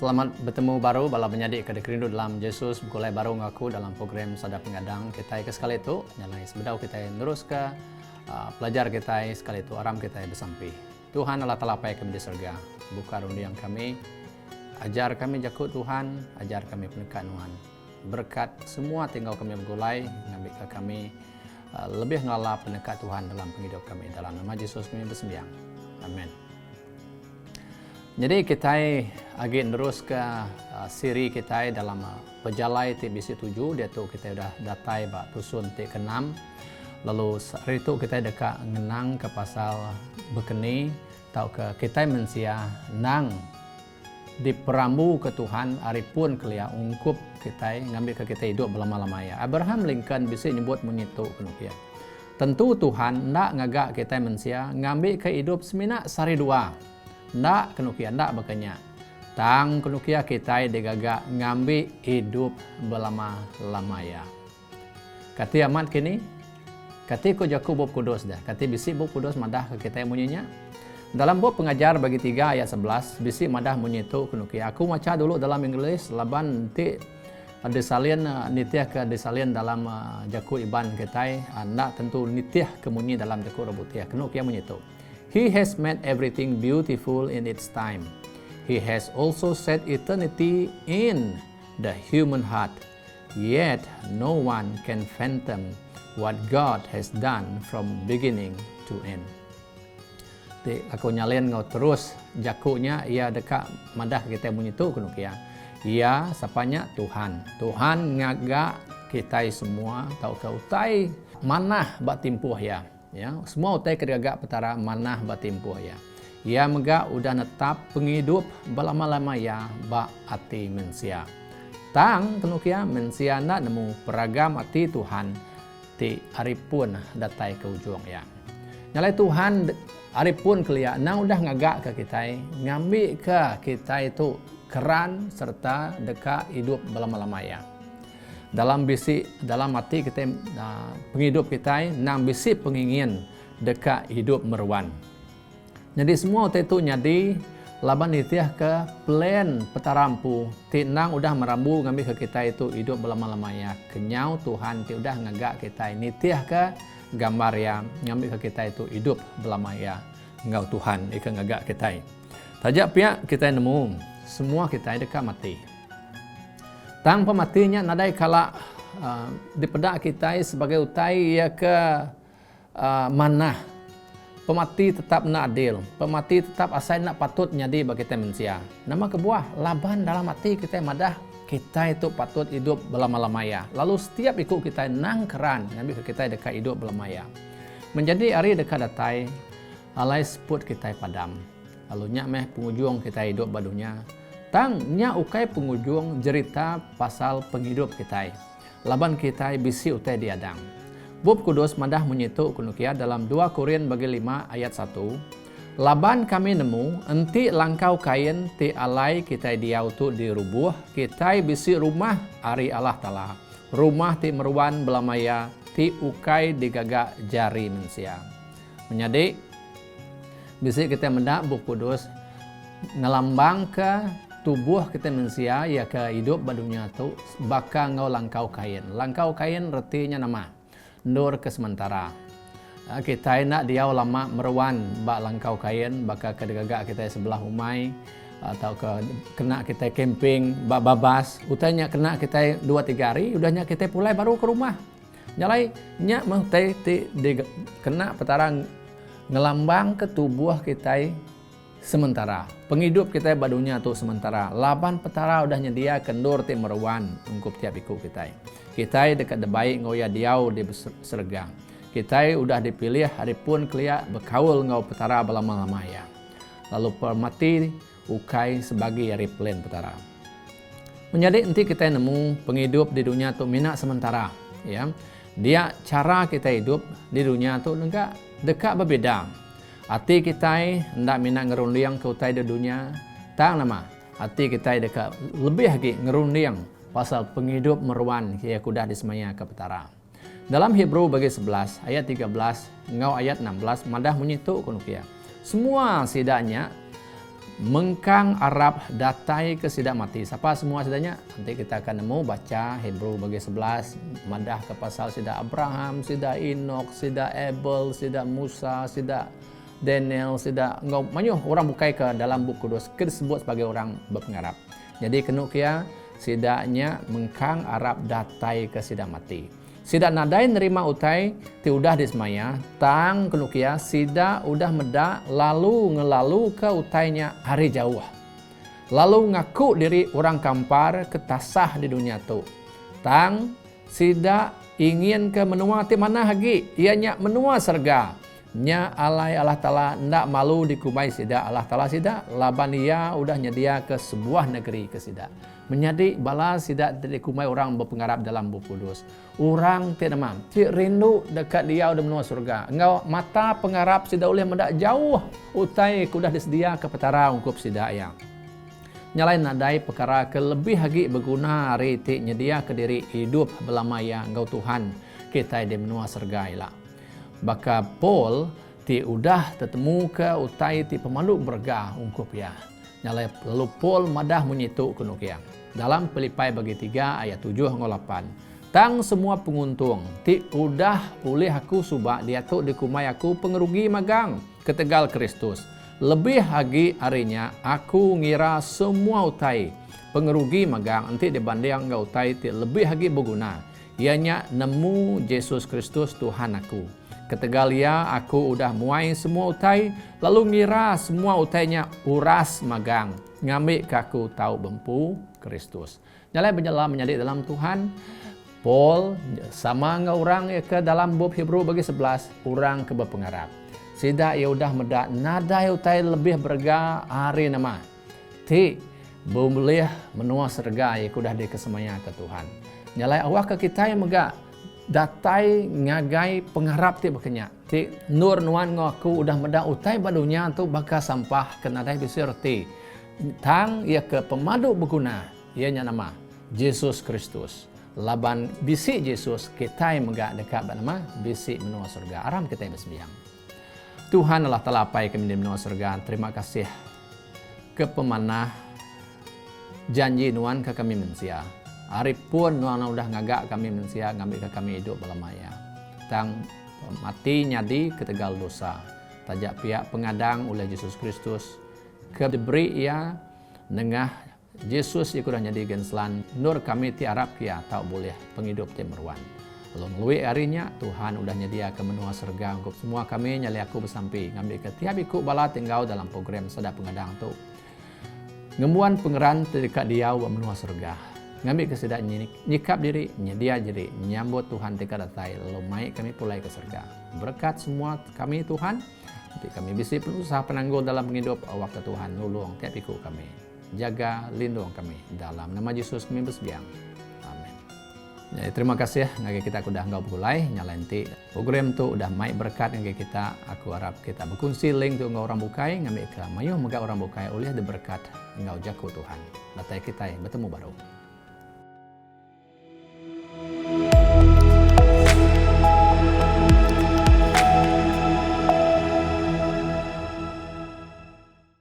Selamat bertemu baru bala penyadik kada kerindu dalam Yesus bergulai baru ngaku dalam program Sada Pengadang kita ke sekali itu nyalai sebedau kita terus ke pelajar kita sekali itu aram kita bersampi. Tuhan Allah Taala pai kami di surga buka rundiang kami, ajar kami jakut Tuhan, ajar kami penekan Tuhan. Berkat semua tinggal kami bergulai ngambil ke kami lebih ngalap penekat Tuhan dalam penghidup kami dalam nama Yesus kami bersembahyang. Amin. Jadi kita lagi terus ke siri kita dalam pejalai TBC 7 dia tu kita dah datai bak tusun T6 lalu hari itu kita dekat ngenang ke pasal bekeni tau ke kita mensia nang diperambu ke Tuhan hari pun kelia ungkup kita ngambil ke kita hidup belama-lama ya. Abraham Lincoln bisa nyebut menyitu kenukia. Tentu Tuhan ndak ngagak kita mensia ngambil ke hidup semina sari dua. Ndak kenukia ndak bakanya. Tang kenukia kita digagak ngambil hidup belama-lama ya. Kati amat kini kati ko jaku Bob Kudus dah. Kati bisi Bob Kudus madah ke kita munyinya. Dalam Bob Pengajar bagi 3 ayat 11 bisi madah munyitu kenukia. Aku maca dulu dalam Inggeris laban nanti desalin nitiah ke desalin dalam jaku iban kita ndak tentu nitiah kemunyi dalam jaku robutiah kenukia munyitu. He has made everything beautiful in its time. He has also set eternity in the human heart. Yet no one can fathom what God has done from beginning to end. Jadi aku nyalin ngau terus jakunya ia dekat madah kita bunyi tu kunukia. Ia sapanya Tuhan. Tuhan ngaga kita semua tahu kau tai manah bak timpuh ya. Ya, semua utai kedagak petara manah batimpuh ya. Ia mega udah netap penghidup balama-lama ya ba ati mensia. Tang kenukia mensia nak nemu peragam ati Tuhan ti aripun datai ke ujung ya. Nyalai Tuhan aripun kelia nang udah ngagak ke kita ngambil ke kita itu keran serta dekat hidup balama-lama ya. Dalam bisi dalam hati kita penghidup kita nang bisi pengingin dekat hidup meruan. Jadi semua itu nyadi laban itiah ke plan petarampu ti nang udah merambu ngambil ke kita itu hidup belama-lamanya kenyau Tuhan ti udah ngagak kita nitiah ke gambar ya ngambil ke kita itu hidup belamaya ngau Tuhan ika ngagak kita. Tajak pihak kita nemu semua kita dekat mati. Tang pematinya nadai kala dipedak kita sebagai utai ia ke manah. Pemati tetap nak adil. Pemati tetap asal nak patut nyadi bagi kita manusia. Nama kebuah laban dalam hati kita madah kita itu patut hidup belama-lamaya. Lalu setiap ikut kita nang keran ngambil kita dekat hidup belamaya. Menjadi hari dekat datai alai seput kita padam. Lalu nyak meh pengujung kita hidup badunya. Tangnya ukai pengujung cerita pasal penghidup kita. Laban kita bisi utai diadang. Bob Kudus madah menyitu kunukia dalam 2 Korin bagi 5 ayat 1. Laban kami nemu enti langkau kain ti alai kita diautu dirubuh kita bisi rumah ari Allah Ta'ala. Rumah ti meruan belamaya ti ukai digagak jari mensia. Menyadik bisi kita mendak Bob Kudus ngelambang ke tubuh kita manusia ya ke hidup badunya tu baka ngau langkau kain. Langkau kain artinya nama nur ke sementara. Kita nak dia lama meruan bak langkau kain baka kedegagak kita sebelah umai atau ke kena kita camping bak babas utanya kena kita 2-3 hari udahnya kita pulai baru ke rumah. Nyalai nya mah teh kena petarang ngelambang ke tubuh kita sementara. Penghidup kita badunya tu sementara. Laban petara udah nyedia kendur ti meruan ungkup tiap ikut kita. Kita dekat debaik ngoya diau di serga. Kita udah dipilih hari pun kelia berkaul ngau petara belama-lama ya. Lalu permati ukai sebagai hari plan petara. Menjadi nanti kita nemu penghidup di dunia tu mina sementara ya. Dia cara kita hidup di dunia tu enggak dekat berbeda. Hati kita hendak minat ngerundiang ke utai di dunia. Tang nama. Hati kita dekat lebih lagi ngerundiang pasal penghidup meruan ia kudah disemaya ke petara. Dalam Hebrew bagi 11 ayat 13 ngau ayat 16 madah menyitu kunukia. Semua sidanya mengkang Arab datai ke sidak mati. Siapa semua sidaknya? Nanti kita akan nemu baca Hebrew bagi 11 madah ke pasal sidak Abraham, sidak Enoch, sidak Abel, sidak Musa, sidak Daniel, sidak banyak orang bukai ke dalam buku kudus disebut sebagai orang berpengarap. Jadi kena kia sidaknya mengkang Arab datai ke sidak mati. Sidak nadai nerima utai ti udah dismaya tang kenukia sidak udah medak lalu ngelalu ke utainya hari jauh. Lalu ngaku diri orang kampar ketasah di dunia tu. Tang sidak ingin ke menua ti mana hagi ianya menua serga. Nya alai Allah Ta'ala ndak malu dikumai sidak Allah Ta'ala sidak laban ia udah nyedia ke sebuah negeri ke sidak. Menjadi balas tidak dikumai orang berpengarap dalam buku kudus. Orang tidak mam, tidak rindu dekat dia udah menua surga. Engkau mata pengarap tidak boleh mendak jauh. Utai kudah disedia ke petara ungkup sidak yang. Nyalain nadai perkara ke lebih hagi berguna hari ti nyedia ke diri hidup belamaya engkau Tuhan kita di menua surga ilah. Baka Paul ti udah tetemu ke utai ti pemalu bergah ungkup ya. Nyalai lalu Paul madah menyitu kunukiang. Dalam Filipai bagi 3 ayat 7-8. Tang semua penguntung, ti udah boleh aku subak dia tu dikumai aku pengerugi magang ketegal Kristus. Lebih hagi harinya aku ngira semua utai pengerugi magang nanti dibanding enggak utai ti lebih hagi berguna. Ianya nemu Yesus Kristus Tuhan aku. Ketegal ia aku udah muai semua utai lalu ngira semua utainya uras magang ngambil kaku tahu bempu Kristus. Nyalai berjalan menjadi dalam Tuhan. Paul sama dengan orang ke dalam bab Hebrew bagi 11 orang ke berpengarap. Sidak ia udah medak nada utai lebih berga hari nama. Ti boleh menua serga ia udah dikesemaya ke Tuhan. Nyalai awak ke kita yang megak datai ngagai pengharap ti berkenyak. Ti nur nuan ngaku udah medak utai badunya tu bakal sampah kena dai bisir ti. Tang ia ke pemadu berguna. Ianya nama Yesus Kristus. Laban bisi Yesus kita yang megak dekat nama bisi menua surga. Aram kita yang bersembahyang. Tuhan Allah Ta'ala apai kami di menua surga. Terima kasih ke pemanah janji nuan ke kami manusia. Hari pun nuan udah ngagak kami manusia ngambil ke kami hidup belamaya. Tang mati nyadi ketegal dosa. Tajak pihak pengadang oleh Yesus Kristus. Keberi ia nengah Yesus ikut nyadi genslan nur kami ti Arab kia tak boleh penghidup ti meruan. Lalu melalui harinya Tuhan udah nyedia ke menua surga untuk semua kami nyali aku bersampi ngambil ke tiap ikut bala tinggal dalam program sedap pengadang tu. Ngembuan pengeran terdekat dia wa menua surga. Ngambil ke sedak nyikap diri nyedia diri nyambut Tuhan tika datai lalu mai kami pulai ke surga. Berkat semua kami Tuhan. Nanti kami bisa berusaha penangguh dalam menghidup waktu Tuhan nulung tiap ikut kami. Jaga lindung kami dalam nama Yesus kami bersembahyang. Amin. Ya, terima kasih ngagi kita udah enggak mulai nyalain ti program tu udah mai berkat ngagi kita aku harap kita berkongsi link tu enggak orang bukai ngambil ke mayuh mega orang bukai oleh berkat enggak jago Tuhan. Latai kita yang bertemu baru.